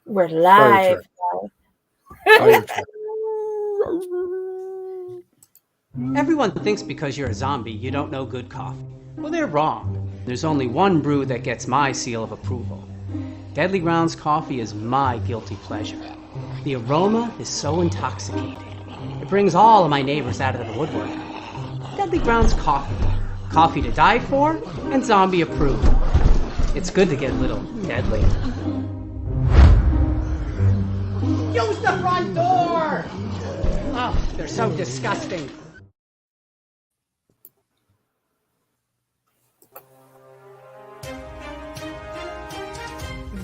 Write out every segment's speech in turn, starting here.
We're Fire live. Fire truck. Everyone thinks because you're a zombie, you don't know good coffee. Well, they're wrong. There's only one brew that gets my seal of approval. Deadly Grounds coffee is my guilty pleasure. The aroma is so intoxicating. It brings all of my neighbors out of the woodwork. Deadly Grounds coffee. Coffee to die for and zombie approved. It's good to get a little deadly. Use the front door! Oh, they're so disgusting.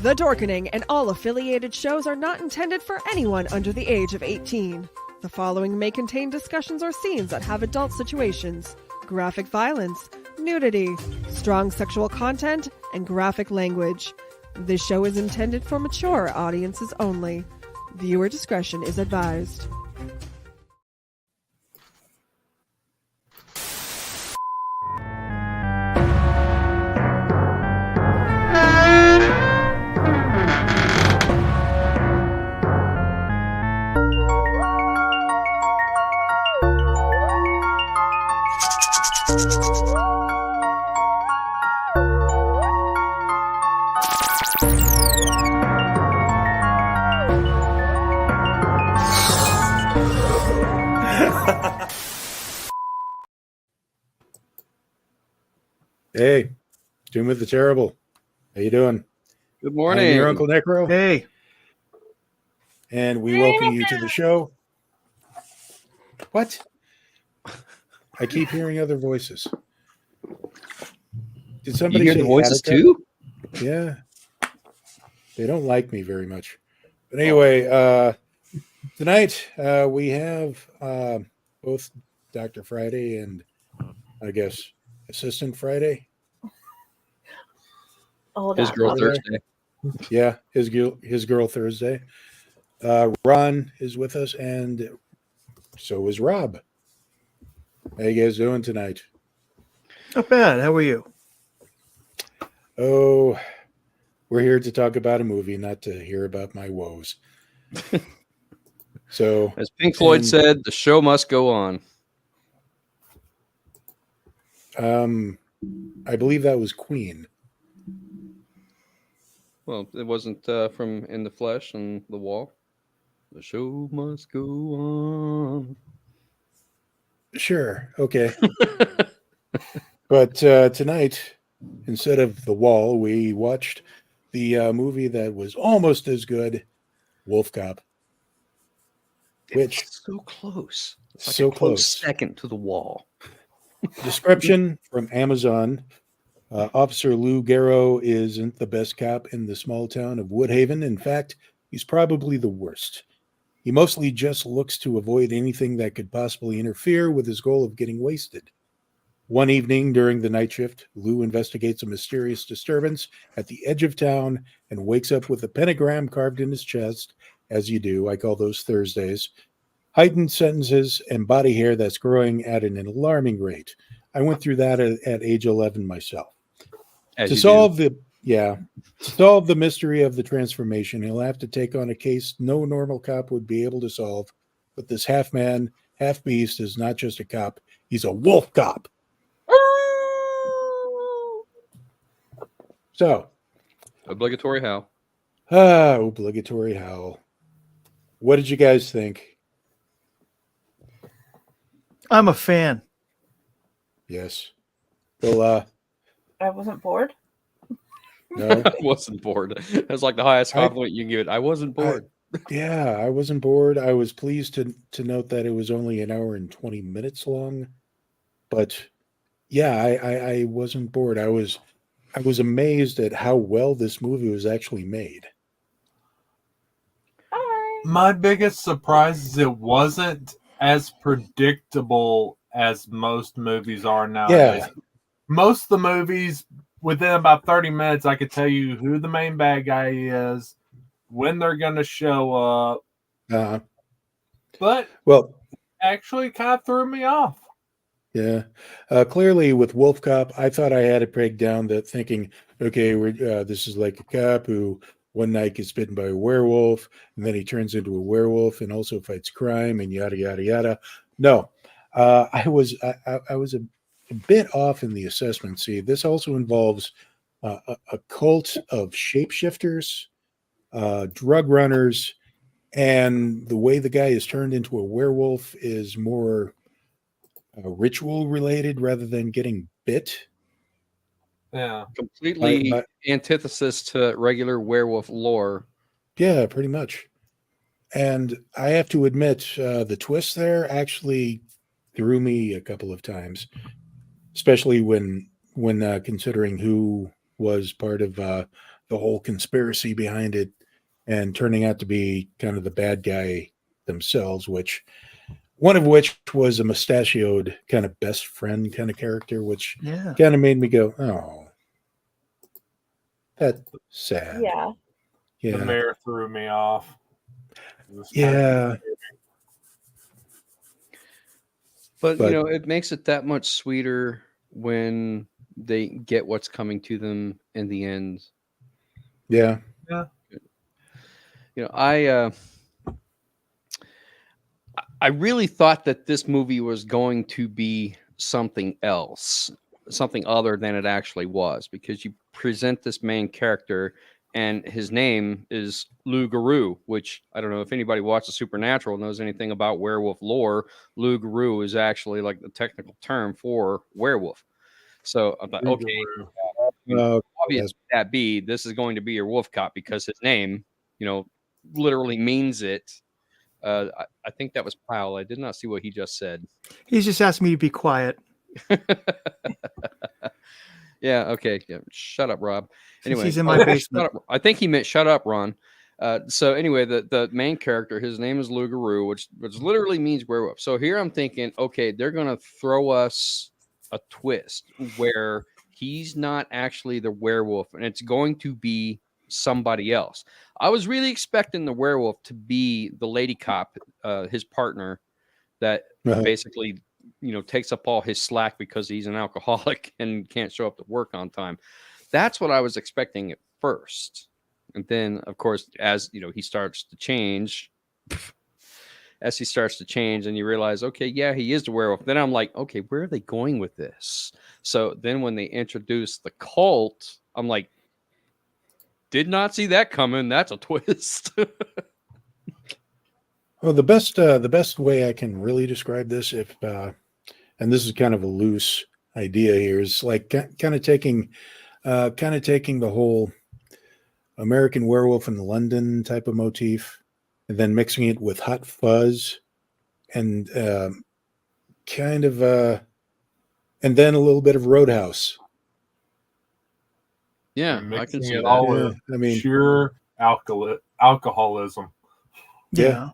The Dorkening and all affiliated shows are not intended for anyone under the age of 18. The following may contain discussions or scenes that have adult situations, graphic violence, nudity, strong sexual content, and graphic language. This show is intended for mature audiences only. Viewer discretion is advised. Hey, Doom with the Terrible. How you doing? Good morning. I'm your UncleNecRo. Hey. And we welcome you to the show. What? I keep hearing other voices. Did somebody You hear say the voices Attica? too? Yeah. They don't like me very much. But anyway, tonight we have both Dr. Friday and I guess Assistant Friday. Hold His on. girl Over Thursday. Yeah, his girl Thursday. Ron is with us, and so is Rob. How you guys doing tonight? Not bad. How are you? Oh, we're here to talk about a movie, not to hear about my woes. So, As Pink Floyd and- said, the show must go on. I believe that was Queen. Well, it wasn't from In the Flesh and The Wall. The show must go on. Sure, okay. But tonight, instead of The Wall, we watched the movie that was almost as good, WolfCop. Which It's so close. It's like so a close close. second to The Wall. Description from Amazon. Officer Lou Garou isn't the best cop in the small town of Woodhaven. In fact, he's probably the worst. He mostly just looks to avoid anything that could possibly interfere with his goal of getting wasted. One evening during the night shift, Lou investigates a mysterious disturbance at the edge of town and wakes up with a pentagram carved in his chest. As you do, I call those Thursdays. Heightened sentences and body hair that's growing at an alarming rate. I went through that at age 11 myself. As To you solve the mystery of the transformation, he'll have to take on a case no normal cop would be able to solve. But this half man, half beast is not just a cop; he's a wolf cop. So, do. Obligatory howl. obligatory howl. What did you guys think? I'm a fan. Yes. Well, I wasn't bored. no. I wasn't bored. That's like the highest compliment you can give it. I wasn't bored. Yeah, I wasn't bored. I was pleased to note that it was only an hour and 20 minutes long. But yeah, I wasn't bored. I was amazed at how well this movie was actually made. My biggest surprise is it wasn't as predictable as most movies are nowadays. Yeah. Most of the movies, within about 30 minutes, I could tell you who the main bad guy is, when they're going to show up. But Well, actually kind of threw me off. yeah. Clearly, with WolfCop, I thought I had it pegged down that thinking, okay, this is like a cop who one night gets bitten by a werewolf, and then he turns into a werewolf and also fights crime and yada yada yada. No, I was a bit off in the assessment. See, this also involves a cult of shapeshifters, drug runners, and the way the guy is turned into a werewolf is more ritual related rather than getting bit. Yeah. Completely antithesis to regular werewolf lore. Yeah, pretty much. And I have to admit, the twist there actually threw me a couple of times, especially when considering who was part of the whole conspiracy behind it and turning out to be kind of the bad guy themselves, one of which was a mustachioed kind of best friend kind of character, which Yeah. kind of made me go, oh, that's sad. Yeah. The Yeah. mayor threw me off. Yeah. But you know, it makes it that much sweeter when they get what's coming to them in the end. Yeah. Yeah. You know, I really thought that this movie was going to be something else, something other than it actually was, because you present this main character and his name is Lou Garou, which I don't know if anybody watches Supernatural knows anything about werewolf lore. Lou Garou is actually like the technical term for werewolf. So I thought, okay, obviously that this is going to be your WolfCop because his name, you know, literally means it. I think that was Pyle. I did not see what he just said. He's just asked me to be quiet. Yeah. Okay. Yeah. Shut up, Rob. Anyway, he's in my basement. I think he meant shut up, Ron. So anyway, the main character, his name is Lou Garou, which literally means werewolf. So here I'm thinking, okay, they're gonna throw us a twist where he's not actually the werewolf, and it's going to be somebody else. I was really expecting the werewolf to be the lady cop, his partner, that basically, you know, takes up all his slack because he's an alcoholic and can't show up to work on time. That's what I was expecting at first. And then, of course, as you know, he starts to change. As he starts to change, and you realize, okay, yeah, he is the werewolf. Then I'm like, okay, where are they going with this? So then when they introduce the cult, I'm like, did not see that coming. That's a twist. Well, the best way I can really describe this, and this is kind of a loose idea here, is like kind of taking the whole American Werewolf in London type of motif, and then mixing it with Hot Fuzz, and and then a little bit of Roadhouse. Yeah, I can see that. All with sheer alcoholism. Yeah.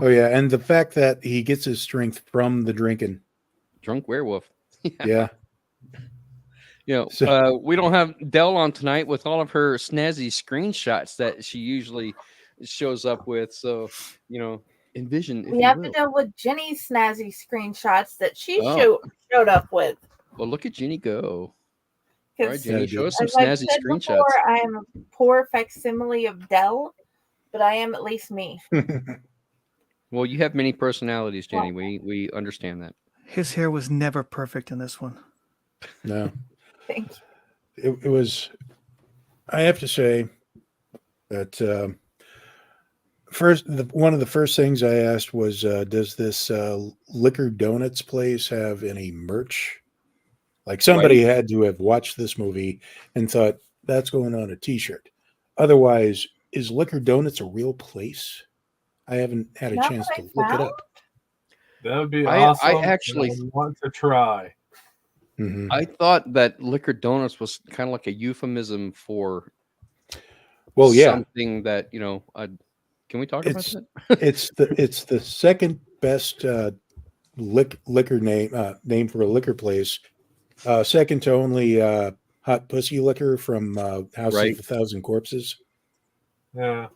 Oh yeah, and the fact that he gets his strength from the drinking. Drunk werewolf. Yeah. You know, we don't have Dell on tonight with all of her snazzy screenshots that she usually shows up with. So, you know, envision. We have to deal with Jenny's snazzy screenshots that she showed up with. Well, look at Jenny go. All right, Jenny, show us some as I've snazzy said screenshots. Before, I am a poor facsimile of Dell, but I am at least me. Well, you have many personalities, Jenny. We understand that. His hair was never perfect in this one. No. Thank you. It was, I have to say that one of the first things I asked was, does this Liquor Donuts place have any merch? Like somebody had to have watched this movie and thought that's going on a t-shirt. Otherwise, is Liquor Donuts a real place? I haven't had a chance to look it up. That would be awesome. I actually want to try. Mm-hmm. I thought that Liquor Donuts was kind of like a euphemism for something that, you know, can we talk about that? it's the second best liquor name for a liquor place. Second to only Hot Pussy Liquor from House of a Thousand Corpses. Yeah.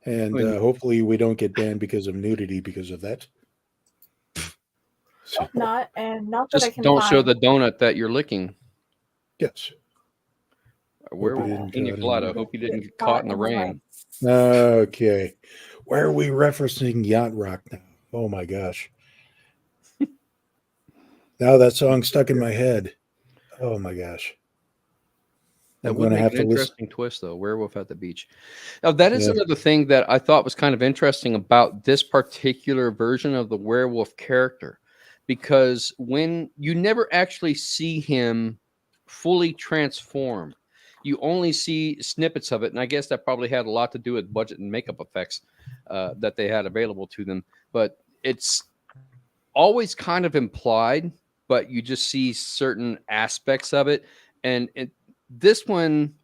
And hopefully we don't get banned because of nudity because of that. So, not that just I can don't find. show the donut that you're licking. Yes. A werewolf didn't pina caught in colada. the Hope you didn't get caught in the rain. Okay. Why are we referencing yacht rock now? Oh my gosh. Now that song's stuck in my head. Oh my gosh. That I'm would going to make have an to listen. interesting twist, though. Werewolf at the beach. Now, that is Yeah. another thing that I thought was kind of interesting about this particular version of the werewolf character, because when you never actually see him fully transform, you only see snippets of it. And I guess that probably had a lot to do with budget and makeup effects that they had available to them. But it's always kind of implied, but you just see certain aspects of it. And this one,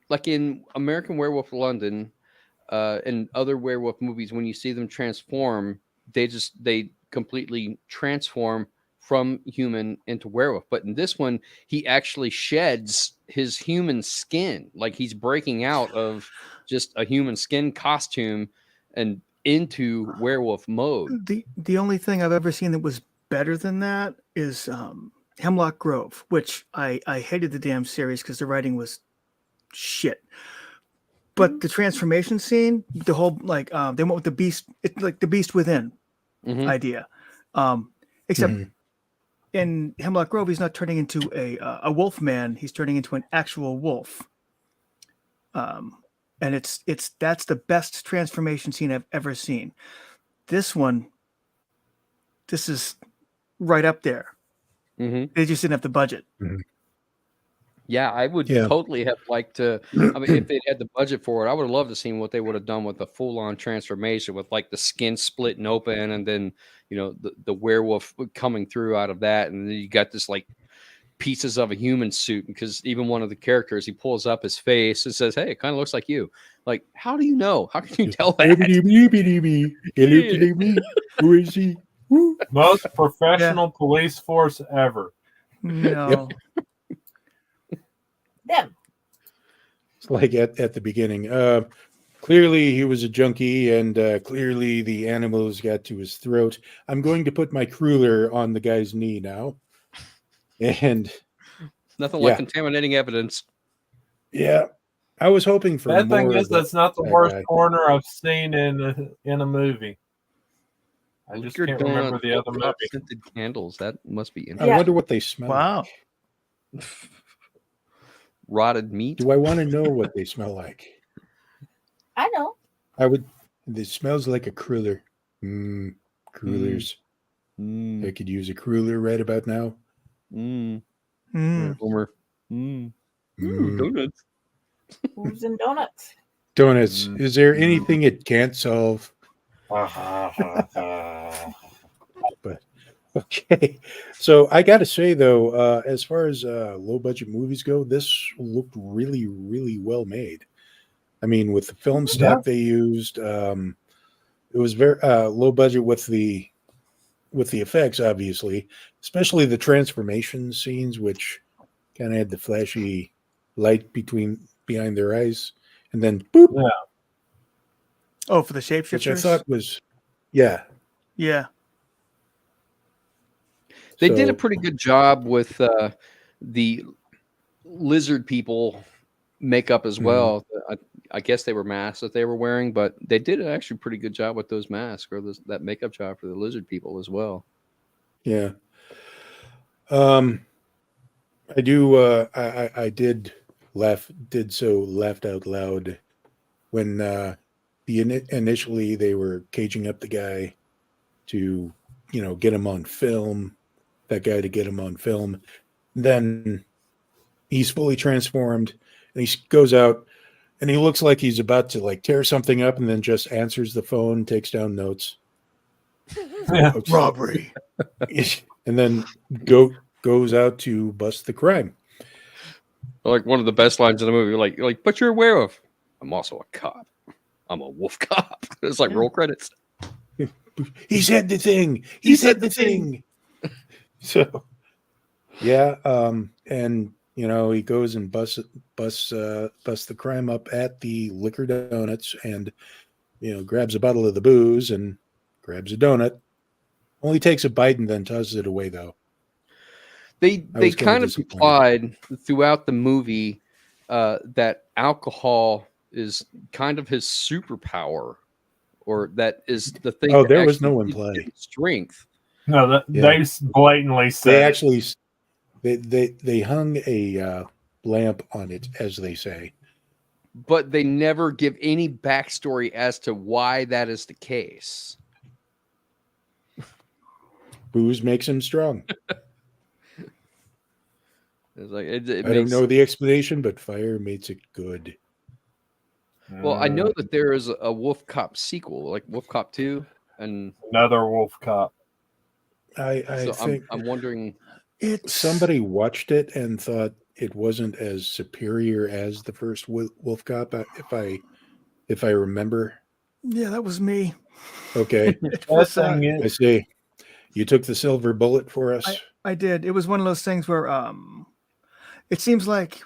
like in American Werewolf London and other werewolf movies, when you see them transform, they completely transform from human into werewolf. But in this one, he actually sheds his human skin, like he's breaking out of just a human skin costume and into werewolf mode. The only thing I've ever seen that was better than that is Hemlock Grove, which I hated the damn series because the writing was shit. But the transformation scene, the whole they went with the beast, it's like the beast within idea. Except in Hemlock Grove, he's not turning into a wolf man; he's turning into an actual wolf. And that's the best transformation scene I've ever seen. This is right up there. They just didn't have the budget. Yeah, I would totally have liked to. I mean, if they'd had the budget for it, I would have loved to see what they would have done with the full-on transformation, with like the skin splitting open, and then the werewolf coming through out of that, and then you got this like pieces of a human suit. Because even one of the characters, he pulls up his face and says, "Hey, it kind of looks like you." Like, how do you know? How can you tell that? Who is he? Most professional police force ever. No. Them. It's like at the beginning. Clearly he was a junkie, and clearly the animals got to his throat. I'm going to put my cruller on the guy's knee now. And nothing like contaminating evidence. Yeah. I was hoping for that more. Thing is, that's not the worst corner I've seen in a movie. I just can't remember the other movie. Scented candles. That must be interesting. I wonder what they smell like. Rotted meat. Do I want to know what they smell like? I know. I would. It smells like a cruller. Crullers. I could use a cruller right about now. Homer. Donuts. Who's in donuts? Donuts. Is there anything it can't solve? But okay. So I got to say though, as far as low budget movies go, this looked really, really well made. I mean, with the film stock they used, it was very low budget with the effects, obviously, especially the transformation scenes, which kind of had the flashy light behind their eyes, and then boop. Yeah. Oh, for the shapeshifters, which I thought was, yeah. They did a pretty good job with the lizard people makeup as well. I guess they were masks that they were wearing, but they did actually pretty good job with those masks or that makeup job for the lizard people as well. Yeah. I do. I did laughed out loud when initially they were caging up the guy to get him on film. That guy to get him on film. Then he's fully transformed, and he goes out, and he looks like he's about to like tear something up, and then just answers the phone, takes down notes. Robbery, and then goes out to bust the crime. Like one of the best lines in the movie, like, but you're a werewolf. I'm also a cop. I'm a wolf cop. It's like roll credits. He said the thing. He said the thing. So, yeah, and he goes and busts the crime up at the Liquor Donuts, and grabs a bottle of the booze and grabs a donut. Only takes a bite and then tosses it away, though. They kind of implied throughout the movie that alcohol is kind of his superpower, or that is the thing. Oh, that there was actually no in gives play. him strength. No, they blatantly said They it. actually they hung a lamp on it, as they say. But they never give any backstory as to why that is the case. Booze makes him strong. It's like it I don't know the explanation, but fire makes it good. Well, I know that there is a WolfCop sequel, like WolfCop 2, and another WolfCop. I so think I'm wondering. somebody watched it and thought it wasn't as superior as the first WolfCop, if I remember. Yeah, that was me. Okay, Was, I see. You took the silver bullet for us. I did. It was one of those things where it seems like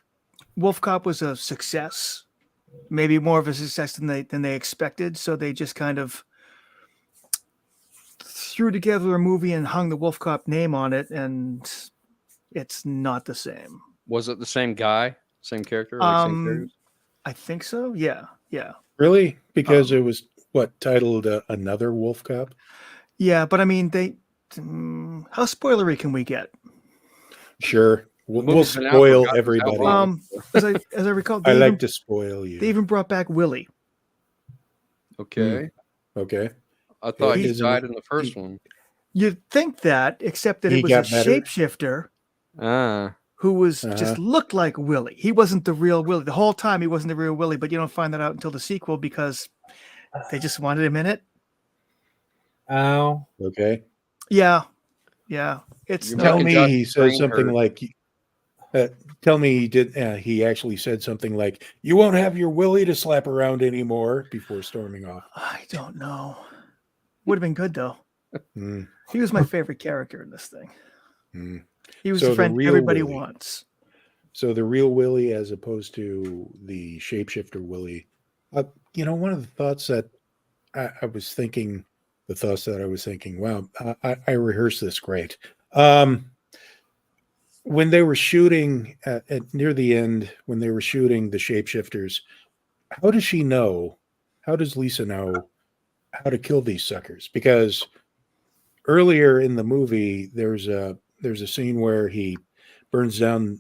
WolfCop was a success, maybe more of a success than they expected. So they just kind of threw together a movie and hung the WolfCop name on it, and it's not the same. Was it the same guy, same character? Like same characters? I think so. Yeah. Really? Because it was titled Another WolfCop? Yeah, but I mean, how spoilery can we get? Sure. We'll movie's been out for spoil God knows how everybody. long. As I recall, I like to spoil you. They even brought back Willie. Okay. Okay. I thought he Isn't died it- in the first one. You'd think that, except that He it was a got better? shapeshifter who was just looked like Willie. He wasn't the real Willie. The whole time he wasn't the real Willie, but you don't find that out until the sequel because they just wanted him in it. Oh. Okay. Yeah. It's You're Tell making me Josh he says Green something or- like, tell me he did. He actually said something like, "You won't have your Willie to slap around anymore," before storming off. I don't know. Would have been good though. Mm, He was my favorite character in this thing. mm. He was So the the friend real everybody Willie. wants. So the real Willie, as opposed to the shapeshifter Willie. One of the thoughts that I was thinking, wow, I rehearsed this great. When they were shooting at near the end, when they were shooting the shapeshifters, how does Lisa know how to kill these suckers? Because earlier in the movie, there's a scene where he burns down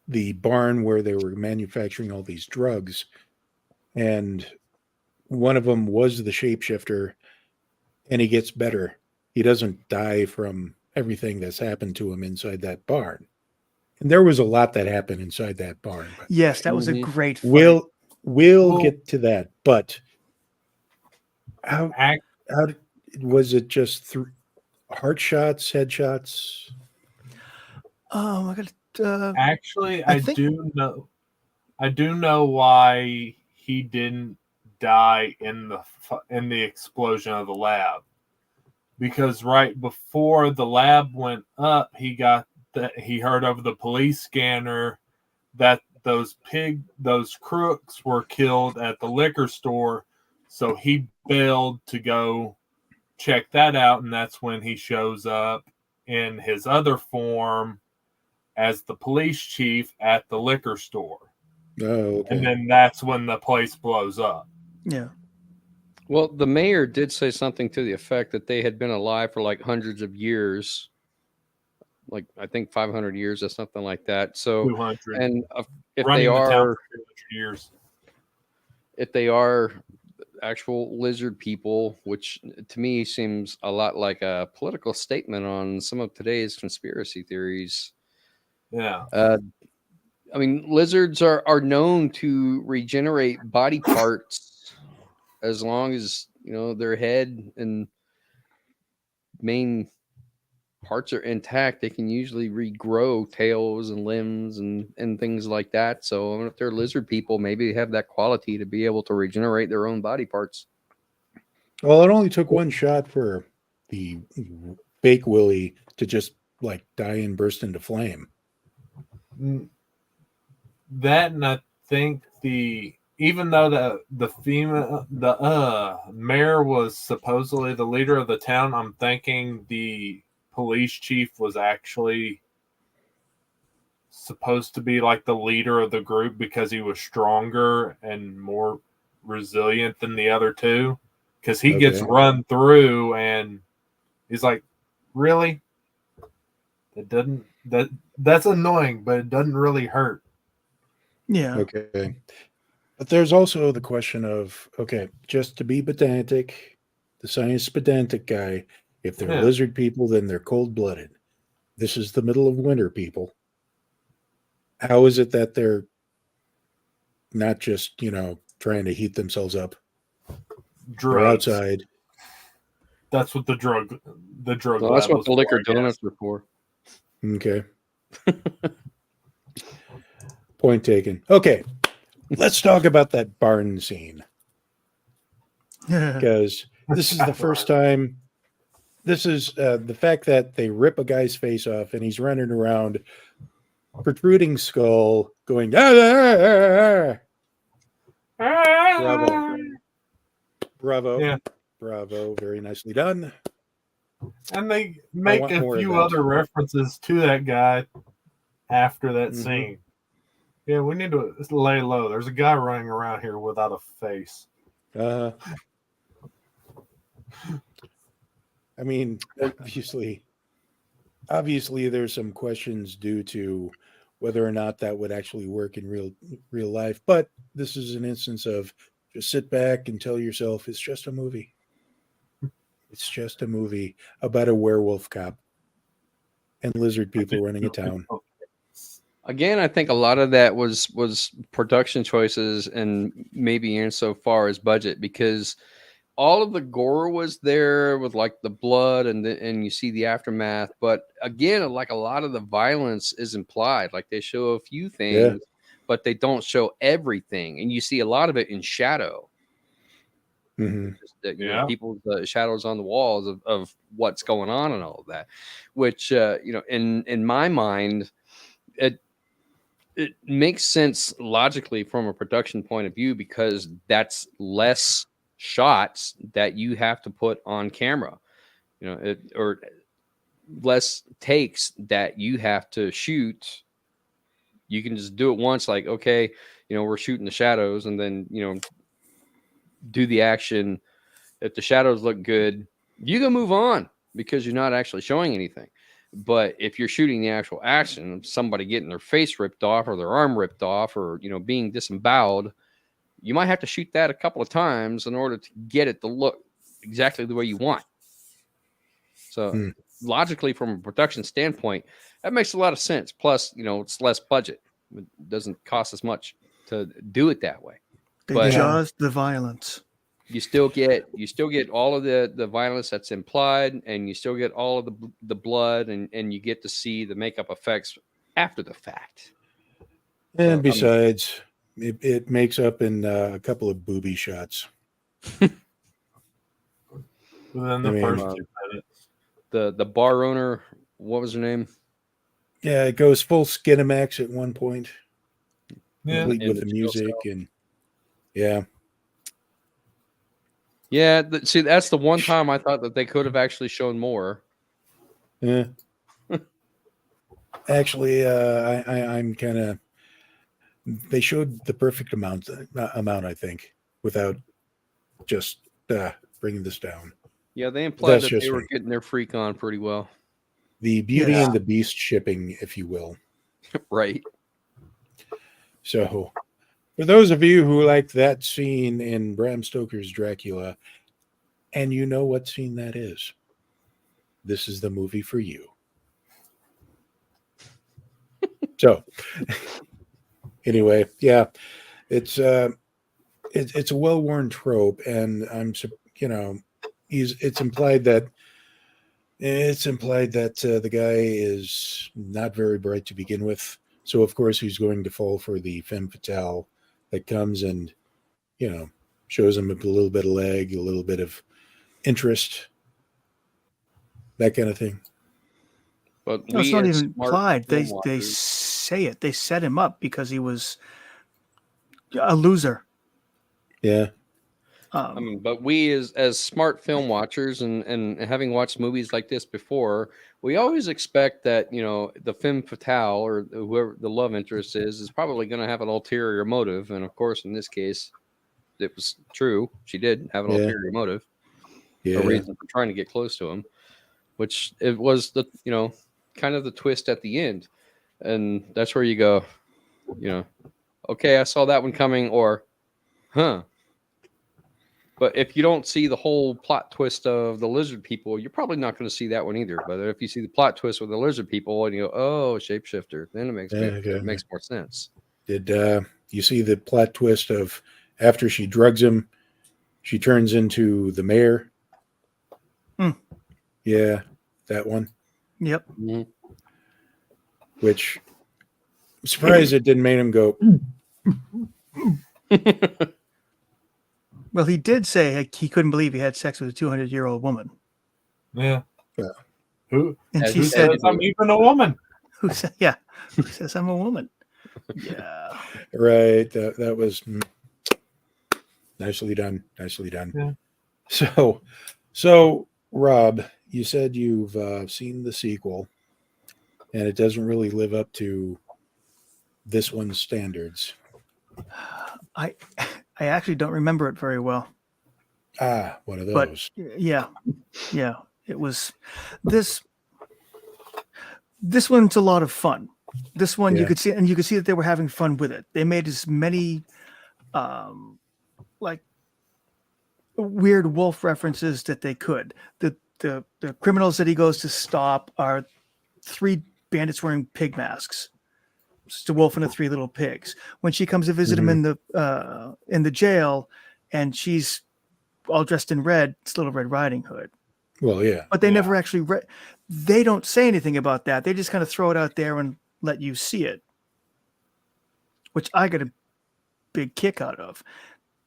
the barn where they were manufacturing all these drugs, and one of them was the shapeshifter, and he gets better. He doesn't die from everything that's happened to him inside that barn. And there was a lot that happened inside that barn. But Yes, that was a great fight. We'll get to that. But how was it? Just through heart shots, headshots? I got Actually, I do know why he didn't die in the explosion of the lab, because right before the lab went up, he heard over the police scanner that those crooks were killed at the liquor store, so he bailed to go check that out, and that's when he shows up in his other form as the police chief at the liquor store. Oh, okay. And then that's when the place blows up. Yeah. Well, the mayor did say something to the effect that they had been alive for like hundreds of years, like I think 500 years or something like that. So, 200. and if Running they the town are, for 200 years. if they are actual lizard people, which to me seems a lot like a political statement on some of today's conspiracy theories. Yeah. I mean, lizards are known to regenerate body parts as long as, their head and main parts are intact. They can usually regrow tails and limbs and things like that. So if they're lizard people, maybe they have that quality to be able to regenerate their own body parts. Well, it only took one shot for the fake Willie to just like die and burst into flame. That, and I think even though the mayor was supposedly the leader of the town, I'm thinking the police chief was actually supposed to be like the leader of the group because he was stronger and more resilient than the other two. Because he gets run through, and he's like, "Really? That's annoying, but it doesn't really hurt." Yeah. Okay. But there's also the question of, okay, just to be pedantic, the science pedantic guy, if they're lizard people, then they're cold-blooded. This is the middle of winter, people. How is it that they're not just, trying to heat themselves up? Drugs. They're outside. That's what the drug Well, that's what the liquor donuts are for. Okay. Point taken. Okay. Let's talk about that barn scene. Because this is the first time. This is the fact that they rip a guy's face off and he's running around, protruding skull, going, ah, ah, ah, ah. Bravo. Bravo. Yeah. Bravo. Very nicely done. And they make a few other references to that guy after that scene. Yeah, we need to lay low. There's a guy running around here without a face. I mean, obviously there's some questions due to whether or not that would actually work in real life. But this is an instance of just sit back and tell yourself it's just a movie. It's just a movie about a werewolf cop and lizard people running a town. Again, I think a lot of that was production choices and maybe insofar as budget, because all of the gore was there with like the blood and you see the aftermath. But again, like a lot of the violence is implied. Like they show a few things, but they don't show everything. And you see a lot of it in shadow. Just that, people's shadows on the walls of what's going on and all of that, which, in my mind, it makes sense logically from a production point of view, because that's less shots that you have to put on camera, or less takes that you have to shoot. You can just do it once, like, okay, we're shooting the shadows, and then, do the action. If the shadows look good, you can move on because you're not actually showing anything. But if you're shooting the actual action of somebody getting their face ripped off or their arm ripped off or, being disemboweled, you might have to shoot that a couple of times in order to get it to look exactly the way you want. So logically, from a production standpoint, that makes a lot of sense. Plus, it's less budget. It doesn't cost as much to do it that way. But just the violence. You still get all of the violence that's implied, and you still get all of the blood, and you get to see the makeup effects after the fact. And besides, it makes up in a couple of booby shots. Within the first 2 minutes. The bar owner, what was her name? Yeah, it goes full Skinamax at one point. Yeah, complete with the music and Yeah, see, that's the one time I thought that they could have actually shown more. Yeah. Actually, I'm kind of. They showed the perfect amount, I think, without just bringing this down. Yeah, they implied that they were getting their freak on pretty well. The Beauty and the Beast shipping, if you will. Right. So, for those of you who like that scene in Bram Stoker's Dracula, and you know what scene that is, this is the movie for you. So, anyway, yeah, it's a well-worn trope, and it's implied that the guy is not very bright to begin with. So of course he's going to fall for the femme fatale that comes and shows him a little bit of leg, a little bit of interest, that kind of thing. But it's not even implied. They say it. They set him up because he was a loser. Yeah. I mean, but we as smart film watchers and having watched movies like this before, we always expect that, you know, the femme fatale or whoever the love interest is probably going to have an ulterior motive. And of course, in this case, it was true. She did have an ulterior motive, a reason for trying to get close to him, which it was the, you know, kind of the twist at the end. And that's where you go, you know, okay, I saw that one coming, or, huh. But if you don't see the whole plot twist of the lizard people, you're probably not going to see that one either. But if you see the plot twist with the lizard people and you go, oh, shapeshifter, then it makes more sense. Did you see the plot twist of after she drugs him, she turns into the mayor? Yeah, that one. Yep. Mm-hmm. Which, I'm surprised it didn't make him go. Well, he did say he couldn't believe he had sex with a 200-year-old woman. Yeah. Who? And she Who said, says I'm even a woman? Who says I'm a woman? Yeah. Right. That was nicely done. Nicely done. Yeah. So Rob, you said you've seen the sequel, and it doesn't really live up to this one's standards. I actually don't remember it very well. One of those. But yeah, it was this one's a lot of fun. This one you could see that they were having fun with it. They made as many like weird wolf references that they could. The criminals that he goes to stop are 3 bandits wearing pig masks. Just a wolf and the 3 little pigs. When she comes to visit him in the jail, and she's all dressed in red, it's Little Red Riding Hood. Well, yeah. But they never actually they don't say anything about that. They just kind of throw it out there and let you see it, which I got a big kick out of.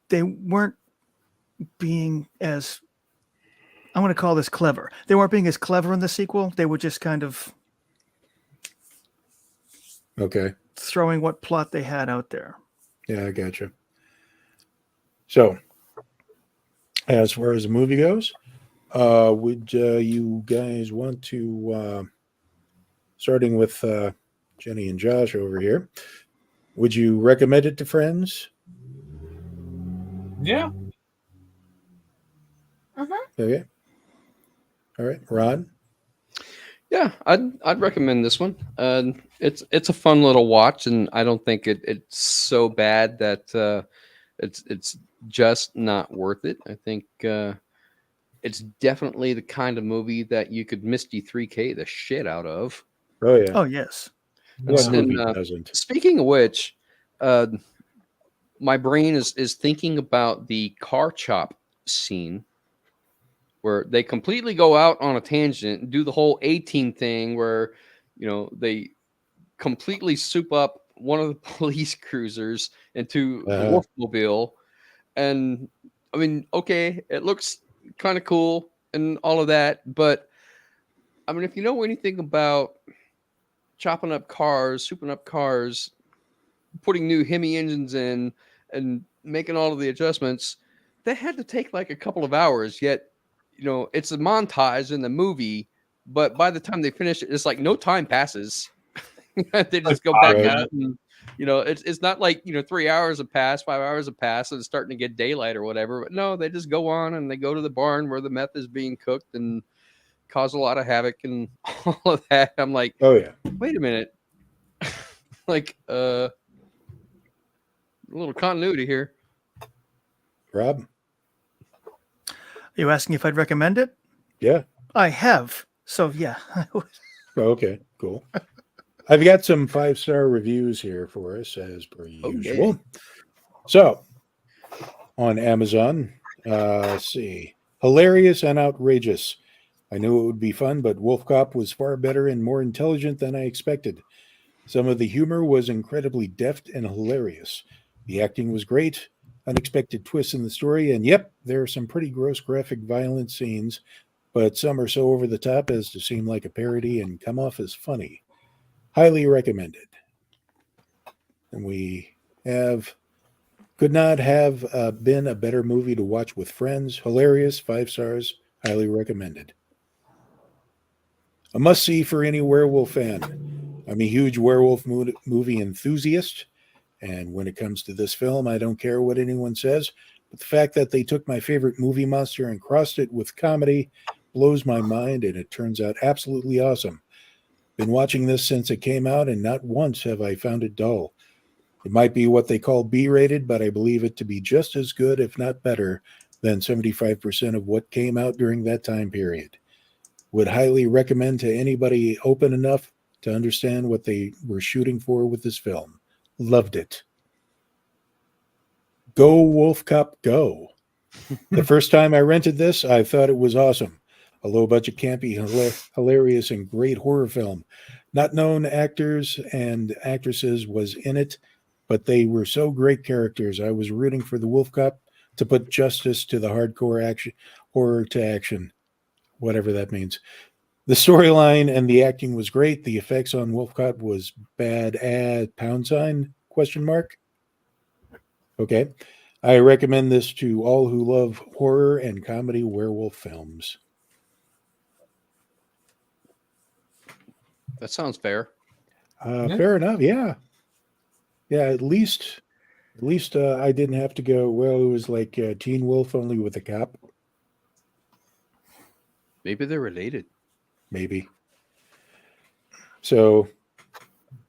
They weren't being as, I'm going to call this clever. They weren't being as clever in the sequel. They were just kind of throwing what plot they had out there. Yeah, I gotcha. So, as far as the movie goes, would you guys want to, starting with Jenny and Josh over here, would you recommend it to friends? Yeah. Okay. All right, Ron. Yeah, I'd recommend this one. It's a fun little watch, and I don't think it's so bad that it's just not worth it. I think it's definitely the kind of movie that you could Misty 3K the shit out of. Oh yeah. Oh yes. What movie doesn't? Speaking of which, my brain is thinking about the car chop scene where they completely go out on a tangent and do the whole A-Team thing where, you know, they completely soup up one of the police cruisers into a Wolfmobile. And I mean, okay, it looks kind of cool and all of that, but I mean, if you know anything about chopping up cars, souping up cars, putting new Hemi engines in and making all of the adjustments, that had to take like a couple of hours, yet you know, it's a montage in the movie, but by the time they finish it, it's like no time passes. They just go back out and, you know, it's not like, you know, 3 hours have passed, 5 hours have passed, and it's starting to get daylight or whatever. But no, they just go on and they go to the barn where the meth is being cooked and cause a lot of havoc and all of that. I'm like, oh yeah, wait a minute. Like a little continuity here. Rob? Are you asking if I'd recommend it? Yeah. I have. So yeah. Okay, cool. I've got some 5-star reviews here for us as per usual. So on Amazon, let's see. Hilarious and outrageous. I knew it would be fun, but WolfCop was far better and more intelligent than I expected. Some of the humor was incredibly deft and hilarious. The acting was great. Unexpected twists in the story, and yep, there are some pretty gross graphic violent scenes, but some are so over the top as to seem like a parody and come off as funny. Highly recommended. And we have Could not have been a better movie to watch with friends. Hilarious, 5 stars, highly recommended. A must see for any werewolf fan. I'm a huge werewolf movie enthusiast, and when it comes to this film, I don't care what anyone says. But the fact that they took my favorite movie monster and crossed it with comedy blows my mind, and it turns out absolutely awesome. Been watching this since it came out, and not once have I found it dull. It might be what they call B-rated, but I believe it to be just as good, if not better, than 75% of what came out during that time period. Would highly recommend to anybody open enough to understand what they were shooting for with this film. Loved it. Go WolfCop, go. The first time I rented this, I thought it was awesome. A low-budget, campy, hilarious, and great horror film. Not known actors and actresses was in it, but they were so great characters. I was rooting for the WolfCop to put justice to the hardcore action, horror to action, whatever that means. The storyline and the acting was great. The effects on WolfCop was bad at pound sign question mark. Okay. I recommend this to all who love horror and comedy werewolf films. That sounds fair. Fair enough. Yeah. Yeah. At least I didn't have to go, well, it was like Teen Wolf only with a cop. Maybe they're related. Maybe. So,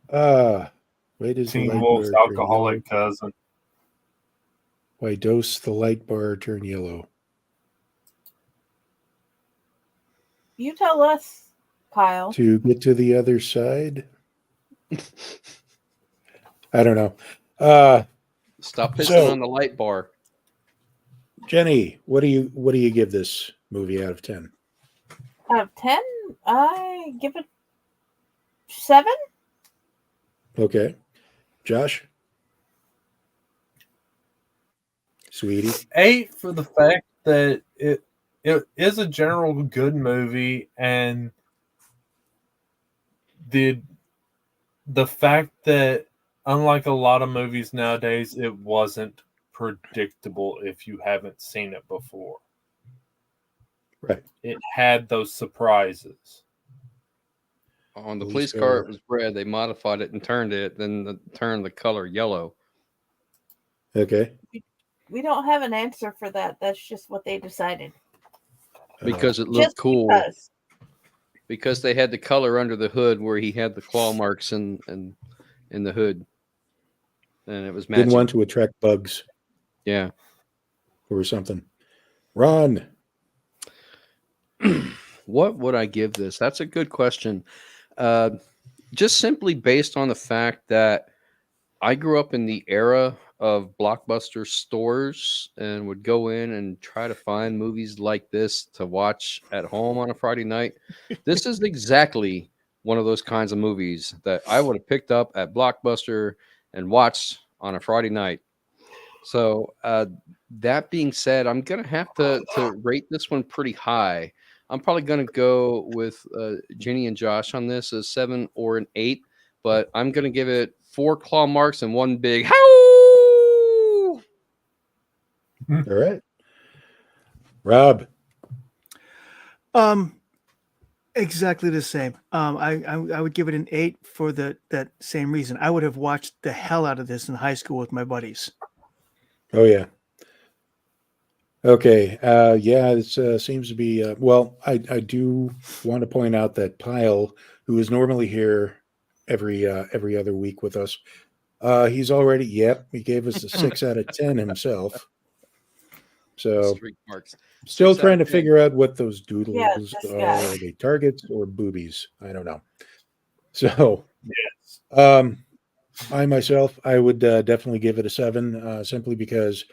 why does the Teen light Wolf's bar turn alcoholic yellow? cousin. Why does the light bar turn yellow? You tell us, Kyle. To get to the other side? I don't know. Stop pissing So- on the light bar. Jenny, what do you give this movie out of 10? Out of 10, I give it 7. Okay. Josh? Sweetie? 8 for the fact that it is a general good movie, and the fact that unlike a lot of movies nowadays, it wasn't predictable if you haven't seen it before. Right. It had those surprises. On the Police police car, car. it was red. They modified it and turned it, then turned the color yellow. Okay. We don't have an answer for that. That's just what they decided. Because it looked Just cool. because. Because they had the color under the hood where he had the claw marks in the hood. And it was matching. Didn't want to attract bugs Yeah. or something. Ron. What would I give this? That's a good question. Just simply based on the fact that I grew up in the era of Blockbuster stores and would go in and try to find movies like this to watch at home on a Friday night. This is exactly one of those kinds of movies that I would have picked up at Blockbuster and watched on a Friday night. So that being said, I'm going to have to rate this one pretty high. I'm probably going to go with Jenny and Josh on this, a 7 or an 8, but I'm going to give it 4 claw marks and 1 big howl. All right. Rob. Exactly the same. I would give it an 8 for that same reason. I would have watched the hell out of this in high school with my buddies. Oh, yeah. Okay. Yeah, it seems to be. Well, I do want to point out that Pyle, who is normally here every other week with us, he's already. Yep, he gave us a 6 out of 10 himself. So Streak marks. still 6 out trying to of 10. figure out what those doodles Yeah, this are. guy. Are they targets or boobies? I don't know. So, Yes. I myself, I would definitely give it a 7, simply because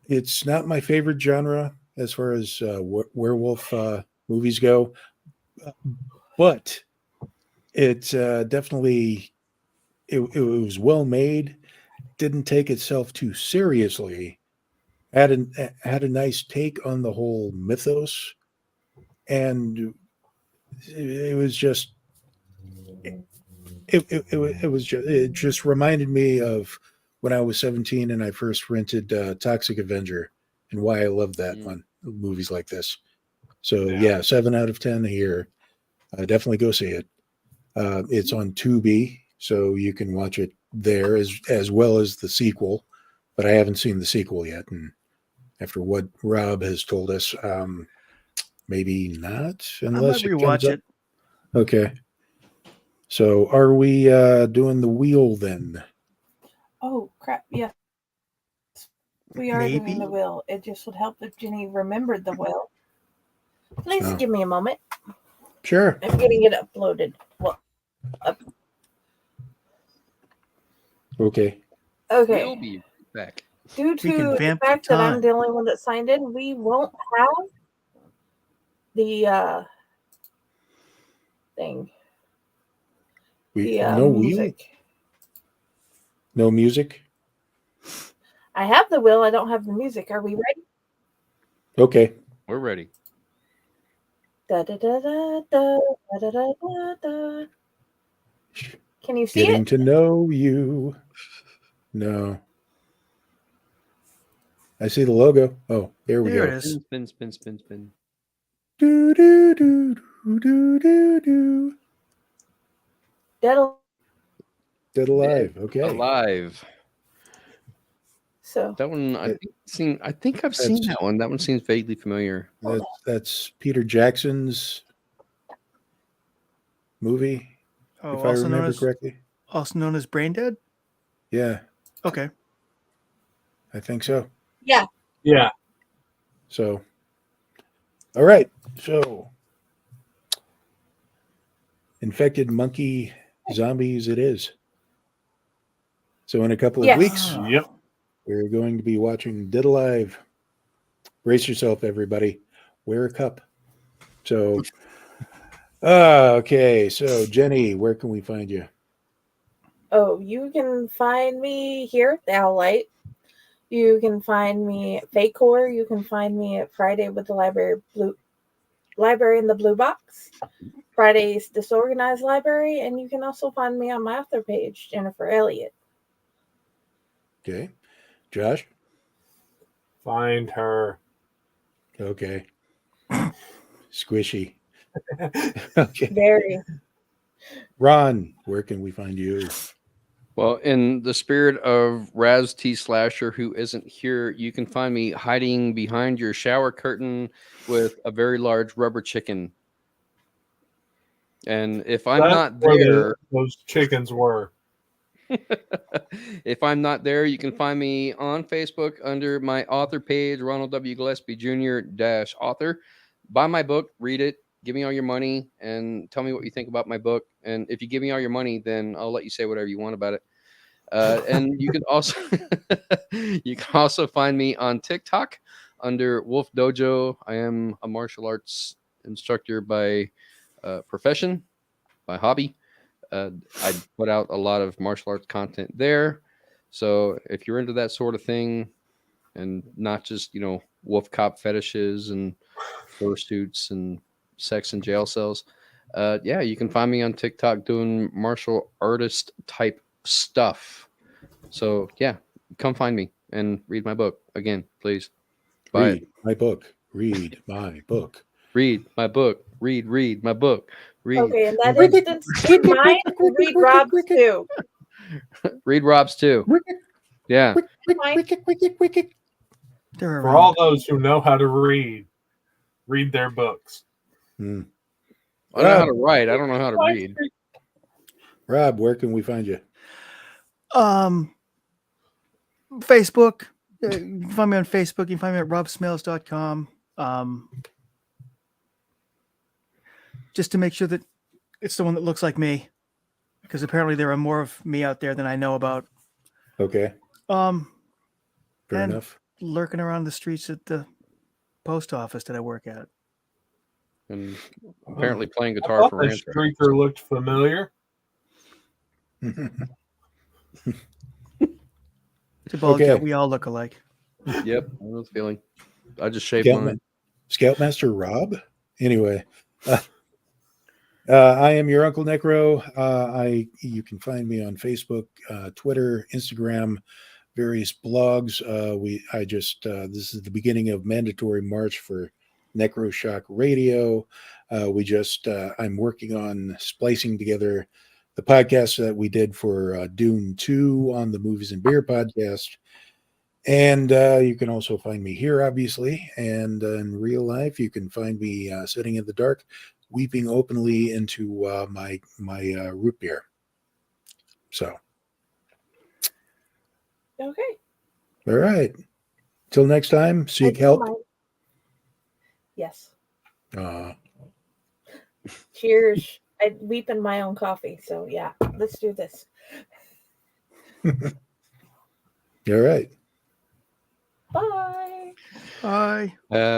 it's not my favorite genre as far as werewolf movies go, but it definitely it was well made. Didn't take itself too seriously. Had a nice take on the whole mythos, and it was just it just reminded me of when I was 17 and I first rented Toxic Avenger and why I love that one, movies like this. So yeah, 7 out of 10 here. Definitely go see it. It's on Tubi, so you can watch it there as well as the sequel. But I haven't seen the sequel yet, and after what Rob has told us, maybe not unless I might it comes rewatch up. it. Okay. So are we doing the wheel then? Oh crap! Yes, we are doing the will. It just would help if Jenny remembered the will. Please give me a moment. Sure. I'm getting it uploaded. Okay. Okay. We'll be back. Due to the fact that I'm the only one that signed in, we won't have the thing. No music. wheel? No music? I have the will. I don't have the music. Are we ready? Okay. We're ready. Da, da, da, da, da, da, da, da, da. Can you see Getting it? to know you. No. I see the logo. Oh, there we go. It is. Spin, spin, spin, spin. Do, do, do, do, do, do, do. Dead Alive. Okay. Alive. So that one I think I've seen that one. That one seems vaguely familiar. That's Peter Jackson's movie, if I remember correctly. Also known as Brain Dead? Yeah. Okay. I think so. Yeah. Yeah. So, all right. So, infected monkey zombies it is. So, in a couple of weeks, we're going to be watching Dead Alive. Brace yourself, everybody. Wear a cup. So, okay. So, Jenny, where can we find you? Oh, you can find me here at the Owl Light. You can find me at Fake Horror. You can find me at Friday with the Library in the Blue Box. Friday's Disorganized Library. And you can also find me on my author page, Jennifer Elliott. Okay. Josh? Find her. Okay. Squishy. Okay. Very. Ron, where can we find you? Well, in the spirit of Raz T Slasher, who isn't here, you can find me hiding behind your shower curtain with a very large rubber chicken. And if I'm not there, those chickens were. If I'm not there, you can find me on Facebook under my author page, Ronald W Gillespie Jr. -author. Buy my book, read it, give me all your money, and tell me what you think about my book. And if you give me all your money, then I'll let you say whatever you want about it. And you can also find me on TikTok under Wolf Dojo. I am a martial arts instructor by profession, by hobby. I put out a lot of martial arts content there. So if you're into that sort of thing and not just, WolfCop fetishes and fursuits and sex in jail cells, you can find me on TikTok doing martial artist type stuff. So come find me and read my book again, please. Read my book. Read my book. Read my book. Read my book. Read. Okay, in that instance, read mine. Read Rob's too. Read Rob's too. Yeah. For all those who know how to read their books. I know how to write. I don't know how to read. Rob, where can we find you? Facebook. You can find me on Facebook. You can find me at robsmales.com. Just to make sure that it's the one that looks like me, because apparently there are more of me out there than I know about. Okay. Fair enough. Lurking around the streets at the post office that I work at. And apparently playing guitar for Rancher. Streaker looked familiar. We all look alike. Yep, I know the feeling. I just shaved mine. Scoutmaster Rob? Anyway. I am your Uncle Necro. You can find me on Facebook, Twitter, Instagram, various blogs. This is the beginning of mandatory March for Necroshock Radio. I'm working on splicing together the podcast that we did for Dune 2 on the Movies and Beer podcast. And you can also find me here, obviously. And in real life, you can find me sitting in the dark, weeping openly into my root beer. So. Okay. All right. Till next time, seek help. Yes. Cheers. I weep in my own coffee. So, yeah, let's do this. All right. Bye. Bye.